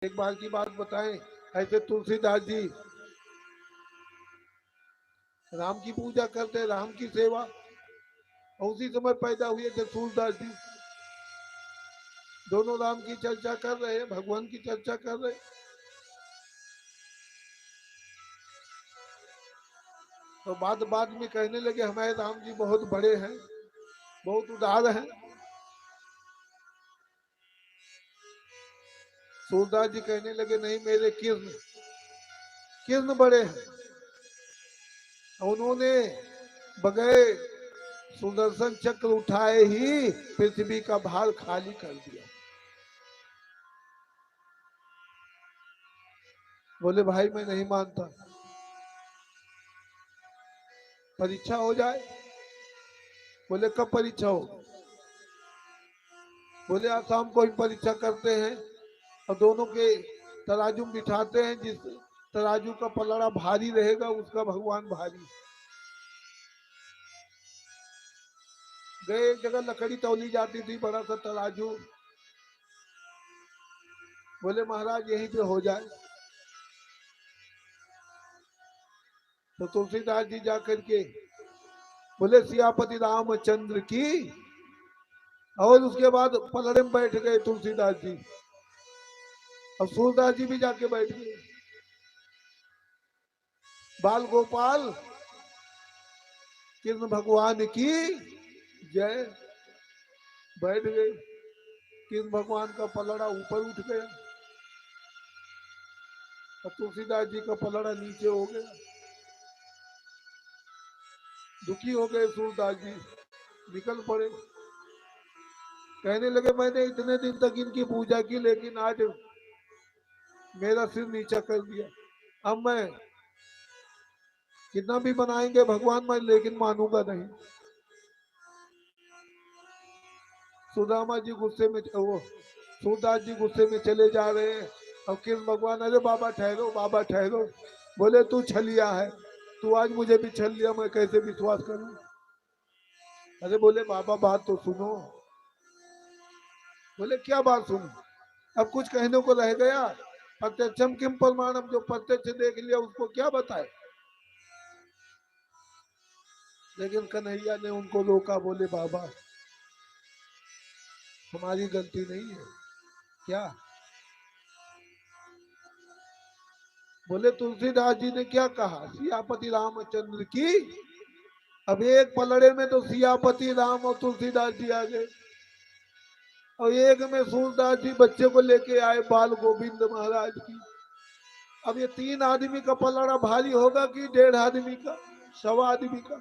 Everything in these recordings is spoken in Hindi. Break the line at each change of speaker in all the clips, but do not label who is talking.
एक बार की बात बताएं, ऐसे तुलसीदास जी राम की पूजा करते, राम की सेवा, और उसी समय पैदा हुए थे सूरदास जी। दोनों राम की चर्चा कर रहे हैं, भगवान की चर्चा कर रहे हैं। तो बात बात में कहने लगे हमारे राम जी बहुत बड़े हैं, बहुत उदार हैं। सूरदास जी कहने लगे नहीं, मेरे कृष्ण कृष्ण बड़े हैं। उन्होंने बगैर सुदर्शन चक्र उठाए ही पृथ्वी का भार खाली कर दिया। बोले भाई मैं नहीं मानता, परीक्षा हो जाए। बोले कब परीक्षा हो? बोले आज शाम को ही परीक्षा करते हैं और दोनों के तराजू में बिठाते हैं, जिस तराजू का पलड़ा भारी रहेगा उसका भगवान भारी। गए एक जगह लकड़ी तौली जाती थी, बड़ा सा तराजू। बोले महाराज यहीं पे हो जाए। तो तुलसीदास जी जा करके बोले सियापति रामचंद्र की, और उसके बाद पलड़े में बैठ गए तुलसीदास जी, और सूरदास जी भी जाके बैठ गए। बाल गोपाल कृष्ण भगवान की जय। बैठ गए, कृष्ण भगवान का पलड़ा ऊपर उठ गया और तुलसीदास जी का पलड़ा नीचे हो गया। दुखी हो गए सूरदास जी, निकल पड़े। कहने लगे मैंने इतने दिन तक इनकी पूजा की, लेकिन आज मेरा सिर नीचा कर दिया। अब मैं कितना भी बनाएंगे भगवान मैं, लेकिन मानूंगा नहीं। सुदामा जी गुस्से में, वो सूरदास जी गुस्से में चले जा रहे हैं और कृष्ण भगवान, अरे बाबा ठहरो, बाबा ठहरो। बोले तू छलिया है, तू आज मुझे भी छल लिया, मैं कैसे विश्वास करूं? अरे बोले बाबा बात तो सुनो। बोले क्या बात सुनो? अब कुछ कहने को रह गया? प्रत्यक्षम किम प्रमाणम, जो प्रत्यक्ष देख लिया उसको क्या बताए। लेकिन कन्हैया ने उनको रोका, बोले बाबा हमारी गलती नहीं है। क्या? बोले तुलसीदास जी ने क्या कहा, सियापति रामचंद्र की। अब एक पलड़े में तो सियापति राम और तुलसीदास जी आ गए, और एक में सूरदास जी बच्चे को लेके आए बाल गोविंद महाराज की। अब ये तीन आदमी का पलड़ा भारी होगा कि 1.5 आदमी का, 1.25 आदमी का?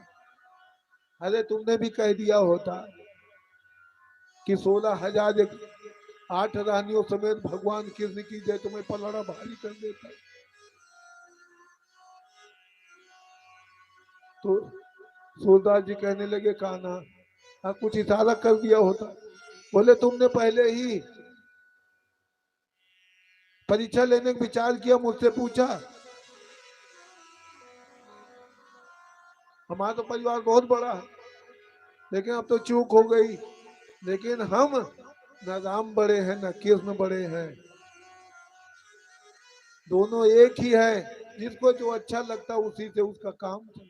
अरे तुमने भी कह दिया होता कि 16,000 8 रानियों समेत भगवान कृष्ण की जय, तुम्हें पलड़ा भारी कर देता। तो सूरदास जी कहने लगे कान्हा, हाँ कुछ इशारा कर दिया होता। बोले तुमने पहले ही परीक्षा लेने का विचार किया, मुझसे पूछा। हमारा तो परिवार बहुत बड़ा है, लेकिन अब तो चूक हो गई। लेकिन हम न राम बड़े हैं न कृष्ण बड़े हैं, दोनों एक ही है। जिसको जो अच्छा लगता है उसी से उसका काम चले।